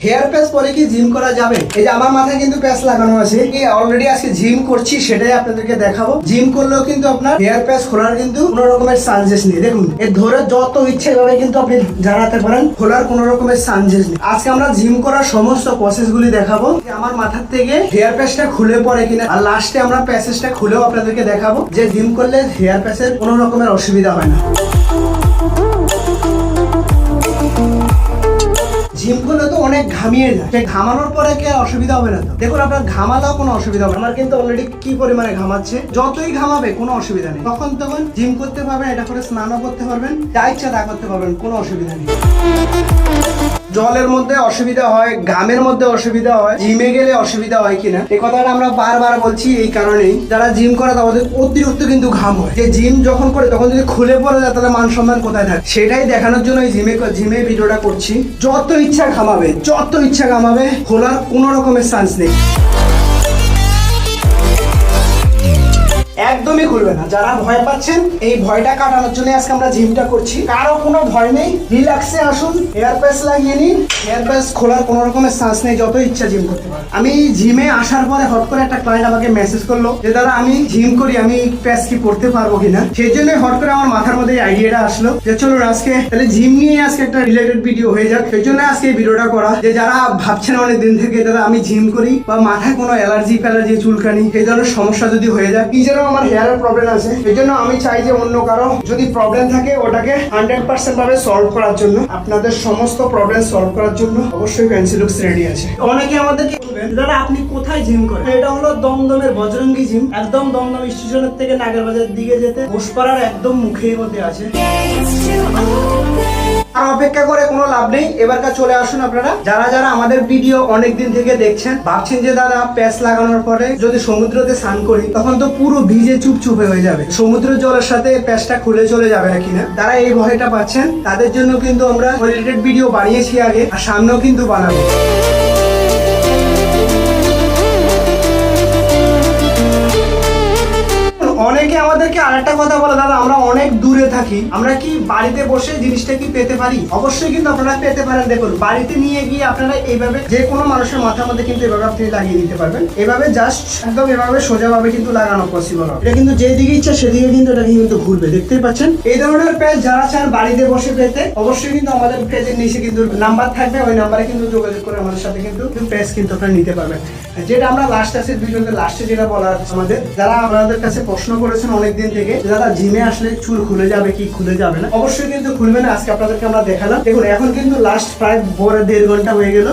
Hair patch পরে কি gym করা যাবে? এই যে আমার মাথায় কিন্তু প্যাচ লাগানো আছে, কি অলরেডি আজকে জিম করছি সেটাই আপনাদেরকে দেখাবো। জিম করলেও কিন্তু আপনার হেয়ার প্যাচ খোলার কিন্তু কোনো রকমের চান্সেস নেই। দেখুন এর ধরে যত ইচ্ছে ভাবে কিন্তু আপনি ঝাড়াতে পারেন, খোলার কোনো রকমের চান্সেস নেই। আজকে আমরা জিম করার সমস্ত প্রসেস গুলি দেখাবো, যে আমার মাথার থেকে হেয়ার প্যাচটা খুলে পড়ে কিনা, আর লাস্টে আমরা প্যাচেসটা খুলেও আপনাদেরকে দেখাবো যে জিম করলে হেয়ার প্যাচের কোনো রকমের অসুবিধা হয় না। জিম করলে তো অনেক ঘামিয়ে যায়, সে ঘামানোর পরে কি আর অসুবিধা হবে না? তো দেখুন আপনার ঘামালেও কোনো অসুবিধা হবে না। আমার কিন্তু অলরেডি কি পরিমাণে ঘামাচ্ছে, যতই ঘামাবে কোনো অসুবিধা নেই। তখন জিম করতে পারবেন, এটা করে স্নানও করতে পারবেন, যা ইচ্ছা তা করতে পারবেন, কোনো অসুবিধা নেই। জলের মধ্যে অসুবিধা হয়, ঘামের মধ্যে অসুবিধা হয়, জিমে গেলে অসুবিধা হয় কিনা এই কথাটা আমরা বারবার বলছি এই কারণেই, যারা জিম করে তাদের অতিরিক্ত কিন্তু ঘাম হয়। যে জিম যখন করে তখন যদি খুলে পড়ে যায় তাহলে মান সম্মান কোথায় থাকে, সেটাই দেখানোর জন্য এই জিমে ভিডিওটা করছি। যত ইচ্ছা ঘামাবে, খোলার কোনো রকমের চান্স নেই, একদমই খুলবে না। যারা ভয় পাচ্ছেন এই ভয়টা কাটানোর জন্য আজকে আমরা জিমটা করছি। কারো কোনো ভয় নেই, রিল্যাক্সে আসুন, হেয়ার প্যাচ লাগিয়ে নিন। হেয়ার প্যাচ খোলার কোনো রকমের চান্স নেই, যত ইচ্ছা জিম করতে পারেন। আমি জিমে আসার পরে হট করে একটা ক্লায়েন্ট আমাকে মেসেজ করলো যে দাদা আমি জিম করি, আমি প্যাচ কি পড়তে পারবো কিনা। সেই জন্য হট করে আমার মাথার মধ্যে এই আইডিয়াটা আসলো যে চলুন আজকে তাহলে জিম নিয়ে আজকে একটা রিলেটেড ভিডিও হয়ে যাক। সেই জন্য আজকে এই ভিডিওটা করা, যে যারা ভাবছেন অনেক দিন থেকে দাদা আমি জিম করি বা মাথায় কোনো অ্যালার্জি চুলকানি এই ধরনের সমস্যা যদি হয়ে যায়, নিজেরও আমার হেয়ারের প্রবলেম আছে, এই জন্য আমি চাই যে অন্য কারো যদি প্রবলেম থাকে ওটাকে 100% ভাবে সলভ করার জন্য, আপনাদের সমস্ত প্রবলেম সলভ করার জন্য অবশ্যই ফ্যান্সিলুক্স রেডি আছে। অনেকে আমাদেরকে বলবেন দাদা আপনি কোথায় জিম করেন? এটা হলো দমদমের বজরঙ্গি জিম, একদম দমদম স্টেশনের থেকে নাগেরবাজার দিকে যেতে ঘোষপাড়ার একদম মুখের মধ্যে আছে। আর অপেক্ষা করে কোনো লাভ নেই, এবারকার চলে আসুন আপনারা। যারা যারা আমাদের ভিডিও অনেক দিন থেকে দেখছেন, ভাবছেন যে দাদা প্যাচ লাগানোর পরে যদি সমুদ্রতে স্নান করি তখন তো পুরো ভিজে চুপচুপে হয়ে যাবে, সমুদ্র জলের সাথে প্যাচটা খুলে চলে যাবে না কিনা, তারা এই ভয়টা পাচ্ছেন, তাদের জন্য কিন্তু আমরা রিলেটেড ভিডিও বানিয়েছি আগে, আর সামনেও কিন্তু বানাবো। অনেকে আমাদেরকে আরেকটা কথা বলে দাদা আমরা অনেক দূরে থাকি, আমরা কি বাড়িতে বসে জিনিসটা কি পেতে পারি? অবশ্যই কিন্তু আপনারা পেতে পারেন। দেখুন বাড়িতে নিয়ে গিয়ে আপনারা এইভাবে যে কোনো মানুষের মাথার মধ্যে কিন্তু এভাবে আপনি লাগিয়ে নিতে পারবেন। এভাবে জাস্ট একদম এভাবে সোজাভাবে কিন্তু লাগানো পসিবল হবে। এটা কিন্তু যেদিকে ইচ্ছা সেদিকে কিন্তু এটা কিন্তু ঘুরবে, দেখতেই পাচ্ছেন। এই ধরনের প্যাচ যারা চান বাড়িতে বসে পেতে, অবশ্যই কিন্তু আমাদের পেজের নিচে কিন্তু নাম্বার থাকবে, ওই নাম্বারে কিন্তু যোগাযোগ করে আমাদের সাথে কিন্তু প্যাচ কিন্তু আপনারা নিতে পারবেন। যেটা আমরা লাস্টে যেটা বলার আমাদের, যারা আপনাদের কাছে প্রশ্ন করেছেন অনেকদিন থেকে দাদা জিমে আসলে চুল খুলে যাবে কি খুলে যাবে না, অবশ্যই কিন্তু খুলবে না। আজকে আপনাদেরকে আমরা দেখালাম। দেখুন এখন কিন্তু লাস্ট প্রায় 1.5 ঘন্টা হয়ে গেল।